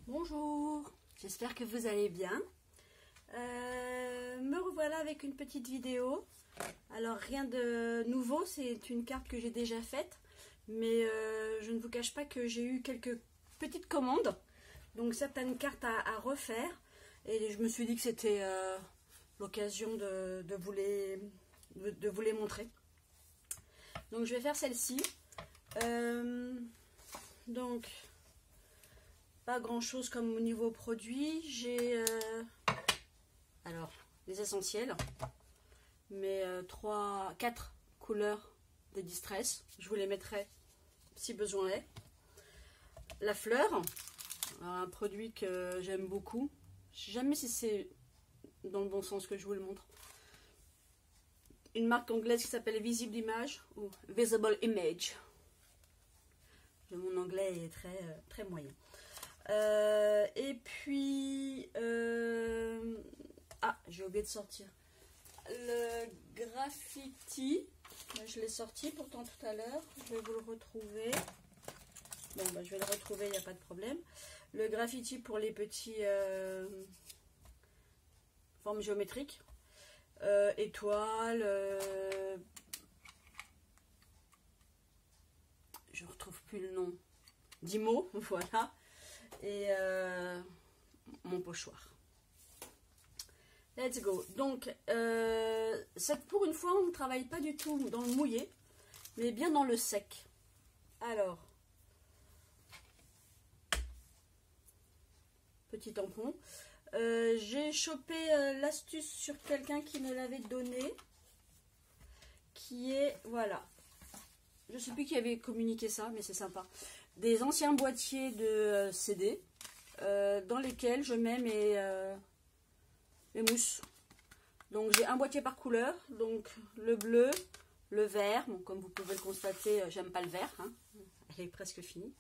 Bonjour, j'espère que vous allez bien. Me revoilà avec une petite vidéo. Alors rien de nouveau, c'est une carte que j'ai déjà faite, mais je ne vous cache pas que j'ai eu quelques petites commandes, donc certaines cartes à refaire, et je me suis dit que c'était l'occasion de vous les montrer. Donc je vais faire celle-ci. Donc pas grand chose comme au niveau produit. J'ai alors les essentiels, mais 4 couleurs de distress. Je vous les mettrai si besoin est. La fleur, alors un produit que j'aime beaucoup. Je sais jamais si c'est dans le bon sens que je vous le montre. Une marque anglaise qui s'appelle Visible Image ou Visible Image. Mon anglais est très moyen. Et puis j'ai oublié de sortir le graffiti. Je l'ai sorti pourtant tout à l'heure. Je vais vous le retrouver. Bon, je vais le retrouver, il n'y a pas de problème. Le graffiti pour les petits formes géométriques, étoiles, je retrouve plus le nom, d'Imo, voilà, et mon pochoir. Let's go. Donc pour une fois on ne travaille pas du tout dans le mouillé, mais bien dans le sec. Alors petit tampon, j'ai chopé l'astuce sur quelqu'un qui me l'avait donné, qui est, voilà, je sais plus qui avait communiqué ça, mais c'est sympa, des anciens boîtiers de CD dans lesquels je mets mes mousses. Donc j'ai un boîtier par couleur, donc le bleu, le vert, bon, comme vous pouvez le constater, j'aime pas le vert, hein. Elle est presque finie.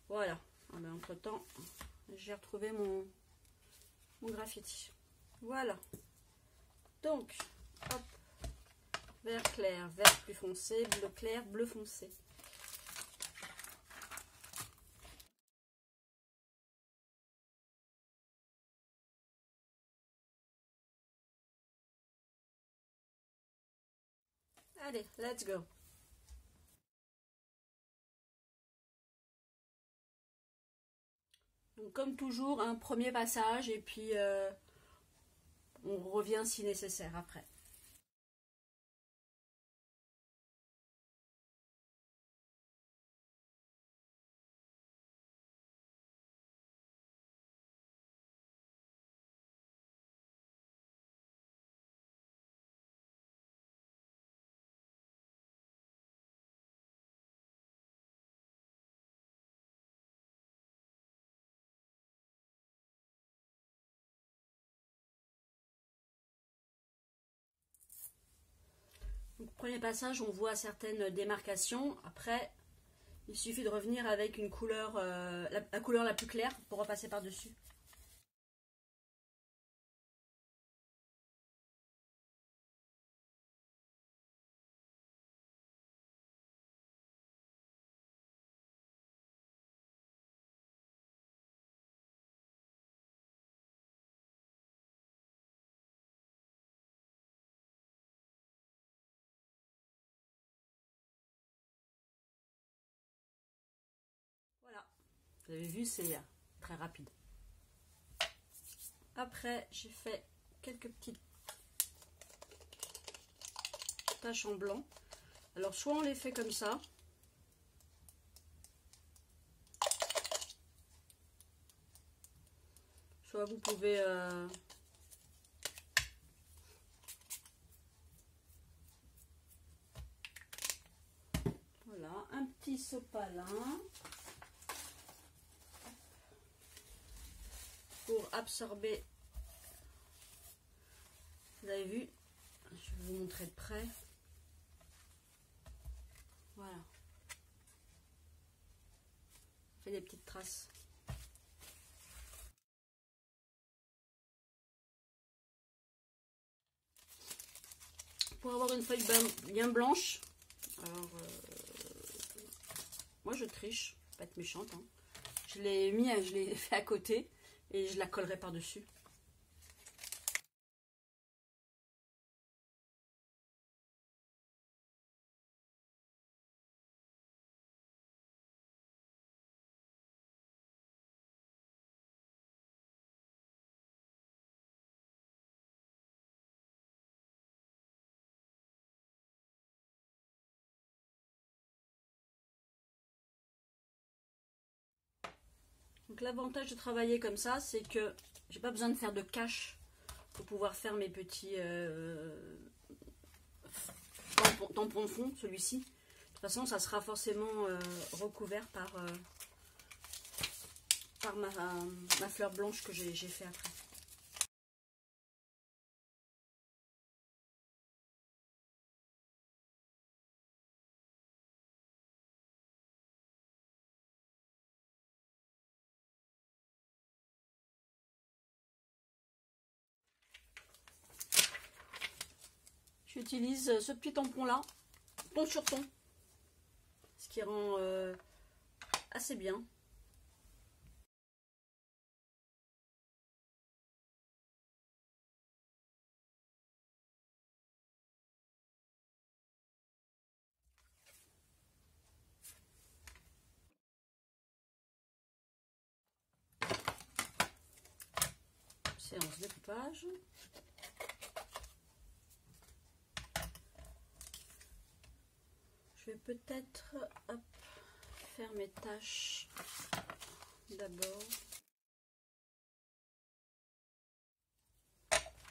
Voilà, entre temps j'ai retrouvé mon graffiti. Voilà, donc hop, vert clair, vert plus foncé, bleu clair, bleu foncé. Allez, let's go. Donc, comme toujours, un premier passage et puis on revient si nécessaire après. Donc, premier passage, on voit certaines démarcations. Après, il suffit de revenir avec une couleur, la couleur la plus claire pour repasser par-dessus. Voilà, vous avez vu, c'est très rapide. Après, j'ai fait quelques petites taches en blanc. Alors, soit on les fait comme ça, soit vous pouvez voilà, un petit sopalin pour absorber. Vous avez vu, je vais vous montrer de près. Voilà, ça fait des petites traces. Pour avoir une feuille bien blanche, alors moi je triche, pas être méchante, hein. je l'ai fait à côté et je la collerai par-dessus. Donc l'avantage de travailler comme ça, c'est que j'ai pas besoin de faire de cache pour pouvoir faire mes petits tampons de fond, celui-ci. De toute façon, ça sera forcément recouvert par ma fleur blanche que j'ai fait après. J'utilise ce petit tampon là, ton sur ton, ce qui rend assez bien. Séance découpage. Je vais peut-être faire mes tâches d'abord.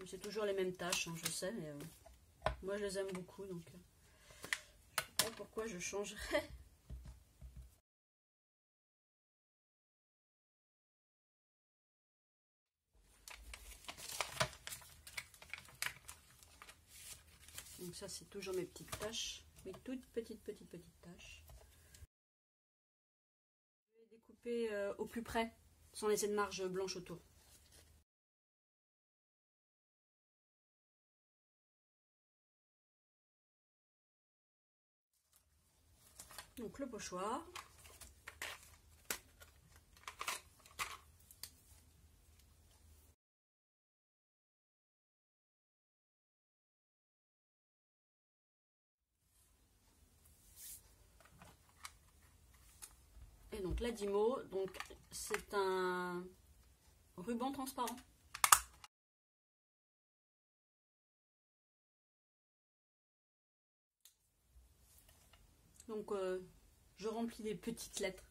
C'est toujours les mêmes tâches, hein, je sais, mais moi je les aime beaucoup, donc je sais pas pourquoi je changerais. Donc ça c'est toujours mes petites tâches, mes toutes petites tâches. Je vais découper au plus près, sans laisser de marge blanche autour. Donc le pochoir. Et donc la Dymo, donc c'est un ruban transparent. Donc je remplis les petites lettres.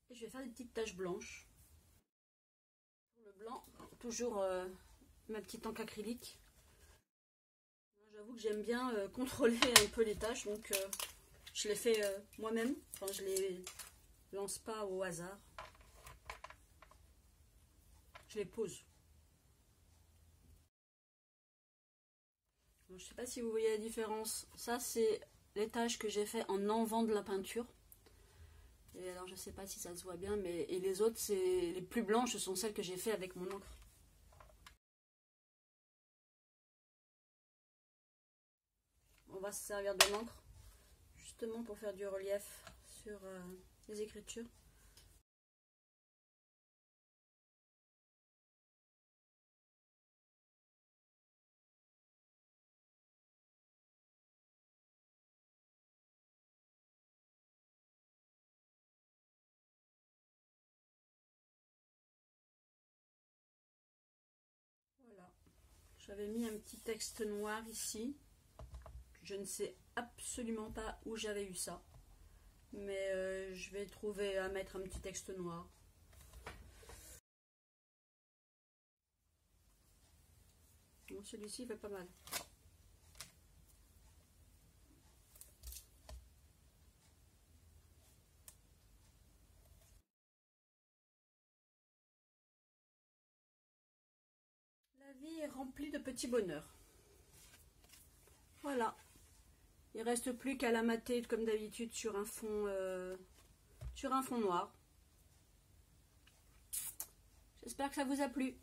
Et je vais faire des petites taches blanches. Pour le blanc, toujours ma petite encre acrylique. J'avoue que j'aime bien contrôler un peu les tâches, donc je les fais moi-même. Enfin, je les lance pas au hasard. Je les pose. Donc, je sais pas si vous voyez la différence. Ça, c'est les tâches que j'ai fait en enlevant de la peinture. Et alors, je sais pas si ça se voit bien, mais et les autres, c'est les plus blanches, ce sont celles que j'ai fait avec mon encre. On va se servir de l'encre justement pour faire du relief sur les écritures. Voilà, j'avais mis un petit texte noir ici. Je ne sais absolument pas où j'avais eu ça, mais je vais trouver à mettre un petit texte noir. Bon, celui-ci fait pas mal. La vie est remplie de petits bonheurs. Voilà. Il ne reste plus qu'à la mater comme d'habitude sur un fond noir. J'espère que ça vous a plu.